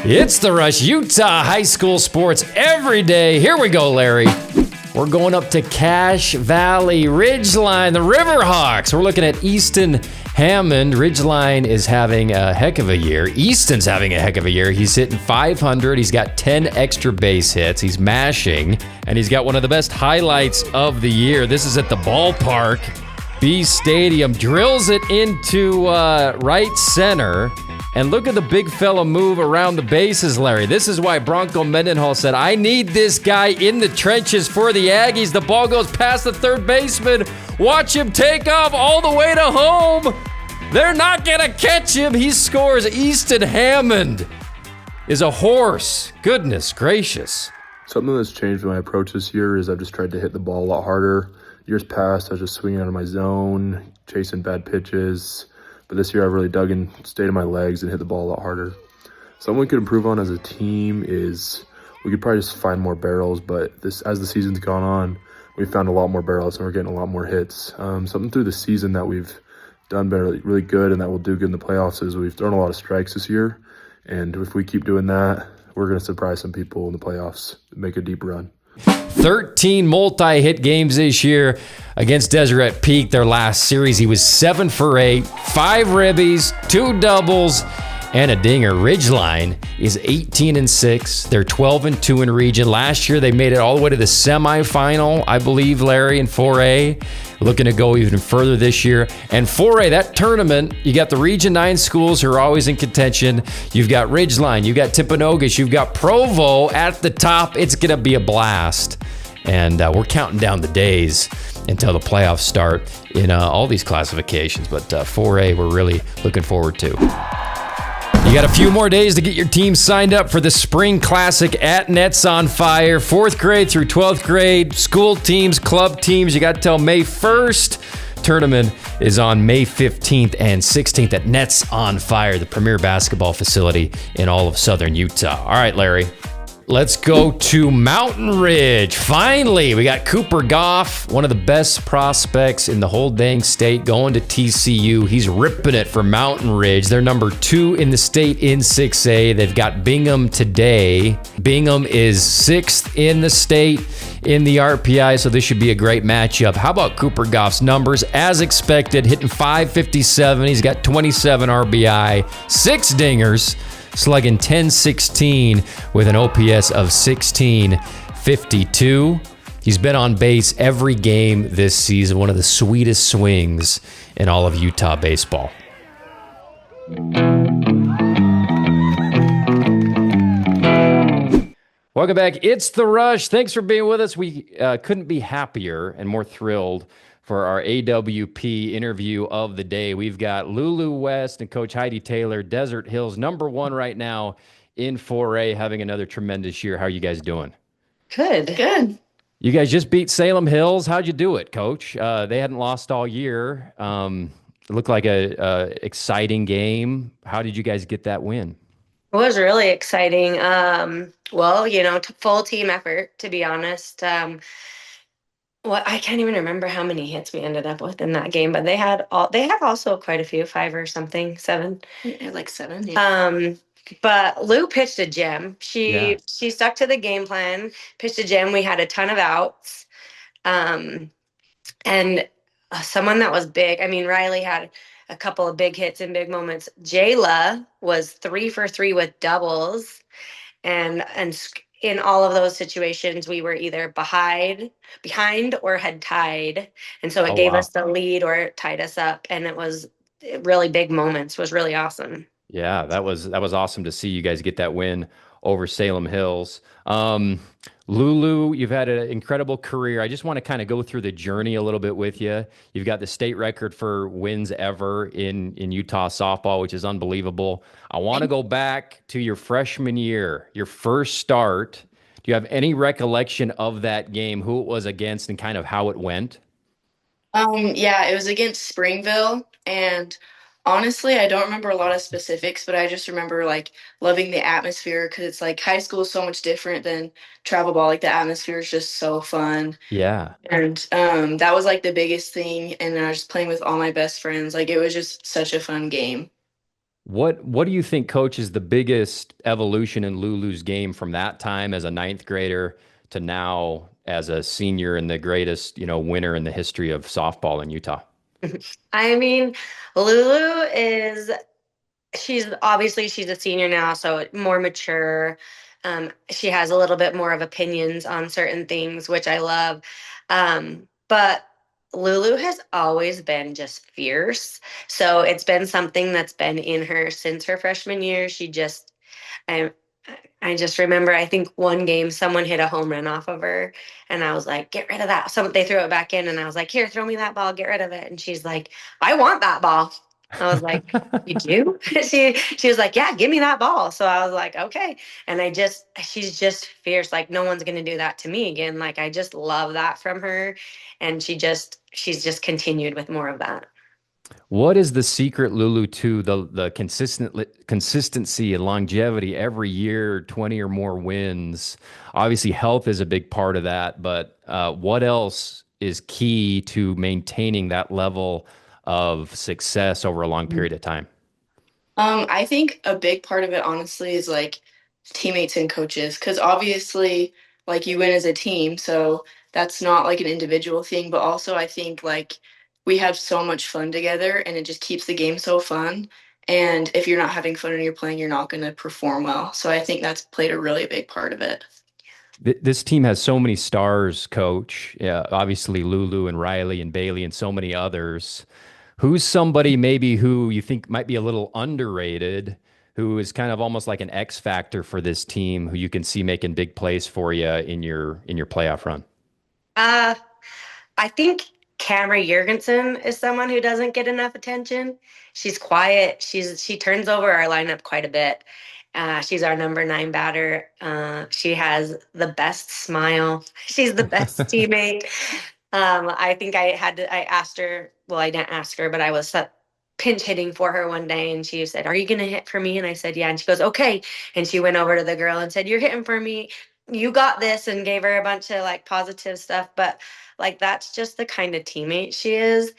It's the Rush, Utah high school sports every day. Here we go, Larry. We're going up to Cache Valley, Ridgeline, the Riverhawks. We're looking at Easton Hammond. Ridgeline is having a heck of a year. Easton's having a heck of a year. He's hitting .500. He's got 10 extra base hits. He's mashing, and he's got one of the best highlights of the year. This is at the ballpark. B Stadium drills it into right center. And look at the big fella move around the bases, Larry. This is why Bronco Mendenhall said, I need this guy in the trenches for the Aggies. The ball goes past the third baseman. Watch him take off all the way to home. They're not going to catch him. He scores. Easton Hammond is a horse. Goodness gracious. Something that's changed my approach this year is I've just tried to hit the ball a lot harder. Years past, I was just swinging out of my zone, chasing bad pitches. But this year I've really dug in, stayed in my legs, and hit the ball a lot harder. Something we could improve on as a team is we could probably just find more barrels, but as the season's gone on, we've found a lot more barrels and we're getting a lot more hits. Something through the season that we've done really good and that will do good in the playoffs is we've thrown a lot of strikes this year. And if we keep doing that, we're going to surprise some people in the playoffs, make a deep run. 13 multi-hit games this year against Deseret Peak. Their last series, he was 7 for 8, 5 ribbies, 2 doubles, and a dinger. Ridgeline is 18-6. They're 12-2 in region. Last year, they made it all the way to the semifinal, I believe, Larry, in 4A. Looking to go even further this year. And 4A, that tournament, you got the Region 9 schools who are always in contention. You've got Ridgeline, you've got Timpanogos, you've got Provo at the top. It's going to be a blast. And we're counting down the days until the playoffs start in all these classifications. But 4A, we're really looking forward to. You got a few more days to get your team signed up for the Spring Classic at Nets on Fire. 4th grade through 12th grade, school teams, club teams. You got till May 1st. Tournament is on May 15th and 16th at Nets on Fire, the premier basketball facility in all of southern Utah. All right, Larry. Let's go to Mountain Ridge. Finally, we got Cooper Goff, one of the best prospects in the whole dang state, going to TCU. He's ripping it for Mountain Ridge. They're number 2 in the state in 6A. They've got Bingham today. Bingham is 6th in the state in the RPI, so this should be a great matchup. How about Cooper Goff's numbers? As expected, hitting .557. He's got 27 RBI, 6 dingers, slugging .1016 with an OPS of 1652. He's been on base every game this season, one of the sweetest swings in all of Utah baseball. Welcome back. It's The Rush. Thanks for being with us. We couldn't be happier and more thrilled for our AWP interview of the day. We've got Lulu West and Coach Heidi Taylor, Desert Hills, number 1 right now in 4A, having another tremendous year. How are you guys doing? Good. You guys just beat Salem Hills. How'd you do it, Coach? They hadn't lost all year. It looked like a exciting game. How did you guys get that win? It was really exciting. Full team effort, to be honest. I can't even remember how many hits we ended up with in that game, but they have also quite a few, 5 or something, 7. Yeah, like 7. Yeah. But Lou pitched a gem. She stuck to the game plan, pitched a gem. We had a ton of outs. And someone that was big. I mean, Riley had a couple of big hits and big moments. Jayla was 3 for 3 with doubles, and in all of those situations, we were either behind or had tied. And so it gave us the lead or it tied us up. And it was really big moments. It was really awesome. Yeah, that was awesome to see you guys get that win over Salem Hills. Lulu, you've had an incredible career. I just want to kind of go through the journey a little bit with you. You've got the state record for wins ever in Utah softball, which is unbelievable. I want to go back to your freshman year, your first start. Do you have any recollection of that game, who it was against, and kind of how it went? Yeah, it was against Springville, and honestly, I don't remember a lot of specifics, but I just remember loving the atmosphere because it's high school is so much different than travel ball. The atmosphere is just so fun. Yeah. And that was the biggest thing. And I was playing with all my best friends. It was just such a fun game. What do you think, Coach, is the biggest evolution in Lulu's game from that time as a ninth grader to now as a senior and the greatest, winner in the history of softball in Utah? I mean, Lulu is she's a senior now, so more mature. She has a little bit more of opinions on certain things, which I love. But Lulu has always been just fierce. So it's been something that's been in her since her freshman year. I, I just remember, I think one game someone hit a home run off of her, and I was like, "Get rid of that." So they threw it back in, and I was like, "Here, throw me that ball. Get rid of it." And she's like, "I want that ball." I was like, "You do?" She was like, "Yeah, give me that ball." So I was like, "Okay." And she's just fierce. Like no one's gonna do that to me again. Like I just love that from her, and she's just continued with more of that. What is the secret, Lulu, to the consistency and longevity every year, 20 or more wins? Obviously, health is a big part of that, but what else is key to maintaining that level of success over a long period of time? I think a big part of it, honestly, is like teammates and coaches, because obviously, like you win as a team, so that's not like an individual thing. But also, I think like we have so much fun together, and it just keeps the game so fun. And if you're not having fun when you're playing, you're not going to perform well. So I think that's played a really big part of it. This team has so many stars, Coach. Yeah, obviously Lulu and Riley and Bailey and so many others. Who's somebody maybe who you think might be a little underrated, who is kind of almost like an X factor for this team, who you can see making big plays for you in your playoff run? Uh, I think Camry Jurgensen is someone who doesn't get enough attention. She's quiet. She turns over our lineup quite a bit. She's our number 9 batter. She has the best smile. She's the best teammate. I think I asked her, well, I didn't ask her, but I was pinch hitting for her one day and she said, "Are you going to hit for me?" And I said, "Yeah." And she goes, "Okay." And she went over to the girl and said, "You're hitting for me. You got this," and gave her a bunch of like positive stuff. But like, that's just the kind of teammate she is.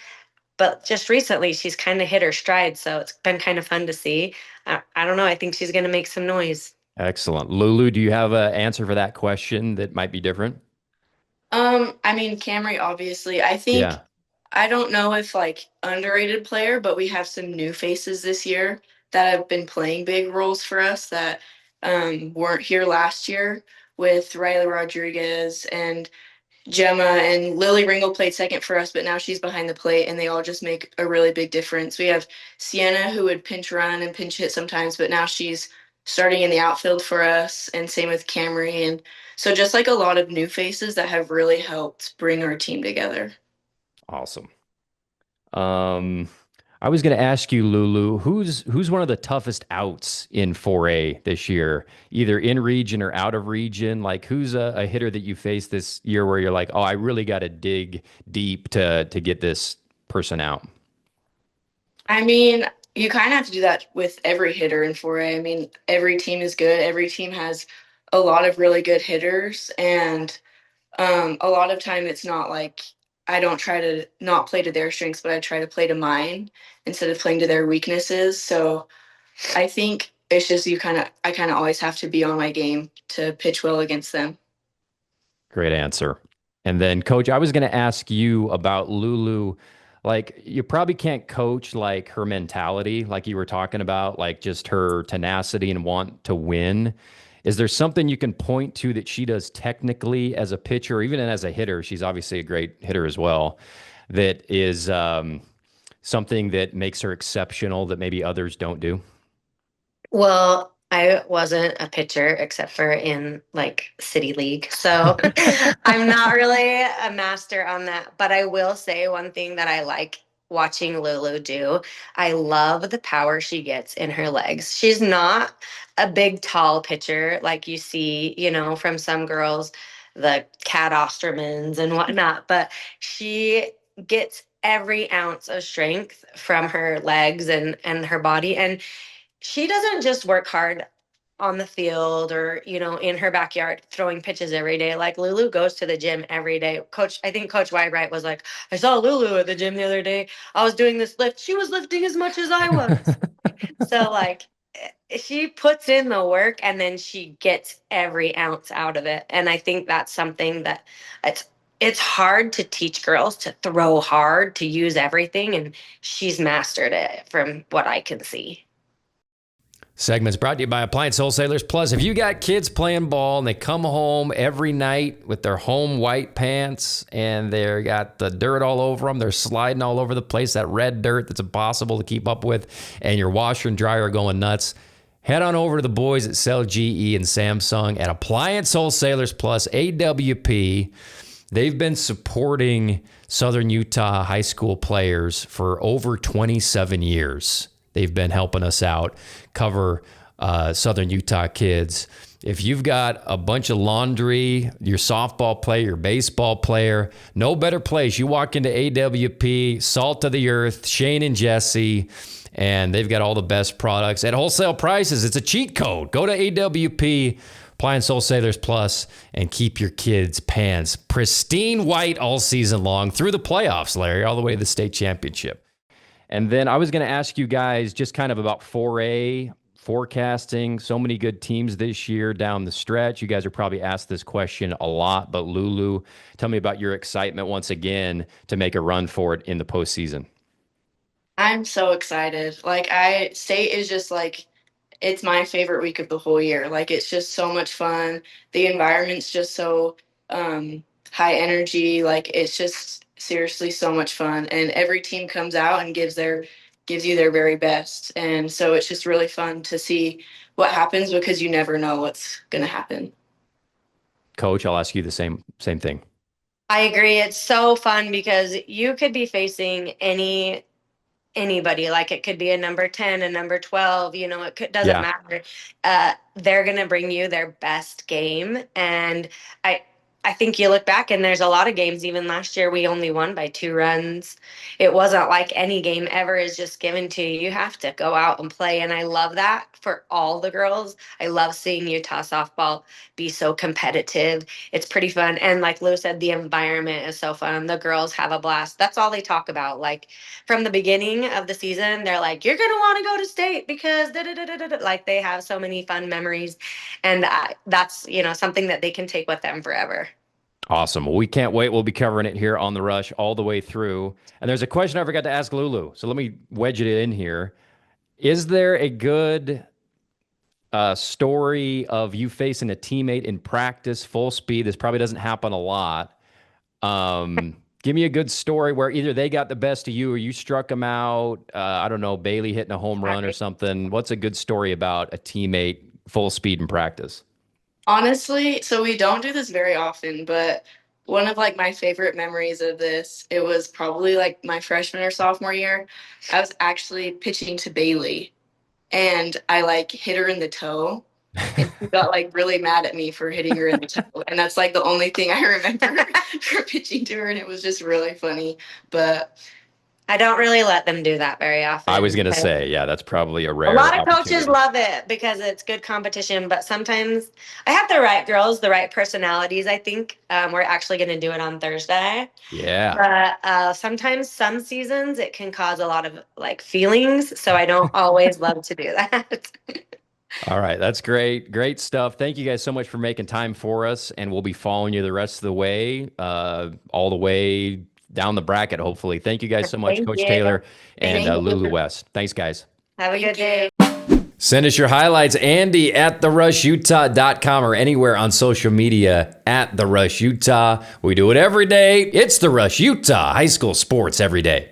But just recently, she's kind of hit her stride. So it's been kind of fun to see. I don't know. I think she's going to make some noise. Excellent. Lulu, do you have an answer for that question that might be different? I mean, Camry, obviously, I think Yeah. I don't know if like underrated player, but we have some new faces this year that have been playing big roles for us that weren't here last year with Riley Rodriguez and Gemma, and Lily Ringel played second for us, but now she's behind the plate and they all just make a really big difference. We have Sienna who would pinch run and pinch hit sometimes, but now she's starting in the outfield for us, and same with Camry. And so just like a lot of new faces that have really helped bring our team together. Awesome. Um, I was going to ask you, Lulu, who's one of the toughest outs in 4A this year, either in region or out of region? Like, who's a hitter that you faced this year where you're like, oh, I really got to dig deep to get this person out? I mean, you kind of have to do that with every hitter in 4A. I mean, every team is good. Every team has a lot of really good hitters, and a lot of time it's not like I don't try to not play to their strengths, but I try to play to mine instead of playing to their weaknesses. So I think it's just I kind of always have to be on my game to pitch well against them. Great answer. And then, Coach, I was going to ask you about Lulu. Like, you probably can't coach like her mentality, like you were talking about, like just her tenacity and want to win. Is there something you can point to that she does technically as a pitcher, or even as a hitter? She's obviously a great hitter as well. That is something that makes her exceptional that maybe others don't do. Well, I wasn't a pitcher except for in like City League. So I'm not really a master on that. But I will say one thing that I like watching Lulu do. I love the power she gets in her legs. She's not a big, tall pitcher like you see, from some girls, the Cat Ostermans and whatnot. But she gets every ounce of strength from her legs and her body. And she doesn't just work hard on the field or in her backyard throwing pitches every day. Like Lulu goes to the gym every day. I think Coach Whitewright was like, "I saw Lulu at the gym the other day. I was doing this lift. She was lifting as much as I was." So like she puts in the work and then she gets every ounce out of it. And I think that's something that it's hard to teach girls to throw hard, to use everything, and she's mastered it from what I can see. Segment's brought to you by Appliance Wholesalers Plus. If you got kids playing ball and they come home every night with their home white pants and they got the dirt all over them, they're sliding all over the place, that red dirt that's impossible to keep up with, and your washer and dryer are going nuts, head on over to the boys that sell GE and Samsung at Appliance Wholesalers Plus, AWP. They've been supporting Southern Utah high school players for over 27 years. They've been helping us out, cover Southern Utah kids. If you've got a bunch of laundry, your softball player, your baseball player, no better place. You walk into AWP, salt of the earth, Shane and Jesse, and they've got all the best products at wholesale prices. It's a cheat code. Go to AWP, Appliance Wholesalers Plus, and keep your kids' pants pristine white all season long through the playoffs, Larry, all the way to the state championship. And then I was going to ask you guys just kind of about 4A forecasting. So many good teams this year down the stretch. You guys are probably asked this question a lot, but Lulu, tell me about your excitement once again to make a run for it in the postseason. I'm so excited. Like state is just like it's my favorite week of the whole year. Like it's just so much fun. The environment's just so high energy. Like it's just seriously so much fun. And every team comes out and gives you their very best. And so it's just really fun to see what happens because you never know what's going to happen. Coach, I'll ask you the same thing. I agree. It's so fun because you could be facing anybody. Like it could be a number 10, a number 12, doesn't matter. They're going to bring you their best game. And I think you look back and there's a lot of games, even last year, we only won by 2 runs. It wasn't like any game ever is just given to you. You have to go out and play. And I love that for all the girls. I love seeing Utah softball be so competitive. It's pretty fun. And like Lou said, the environment is so fun. The girls have a blast. That's all they talk about. Like from the beginning of the season, they're like, you're going to want to go to state because like they have so many fun memories. And that's, something that they can take with them forever. Awesome. Well, we can't wait. We'll be covering it here on The Rush all the way through. And there's a question I forgot to ask Lulu, so let me wedge it in here. Is there a good story of you facing a teammate in practice, full speed? This probably doesn't happen a lot. Give me a good story where either they got the best of you or you struck them out. I don't know, Bailey hitting a home run or something. What's a good story about a teammate full speed in practice? Honestly, so we don't do this very often, but one of like my favorite memories of this, it was probably like my freshman or sophomore year. I was actually pitching to Bailey and I like hit her in the toe and she got like really mad at me for hitting her in the toe. And that's like the only thing I remember for pitching to her. And it was just really funny. But I don't really let them do that very often. I was going to say, yeah, that's probably a rare A lot of coaches love it because it's good competition, but sometimes I have the right girls, the right personalities, I think. We're actually going to do it on Thursday. Yeah. But sometimes some seasons it can cause a lot of like feelings, so I don't always love to do that. All right. That's great. Great stuff. Thank you guys so much for making time for us, and we'll be following you the rest of the way, all the way down the bracket, hopefully. Thank you guys so much, Coach Taylor and Lulu West. Thanks, guys. Have a good day. Send us your highlights, Andy at therushutah.com or anywhere on social media at The Rush Utah. We do it every day. It's The Rush Utah, high school sports every day.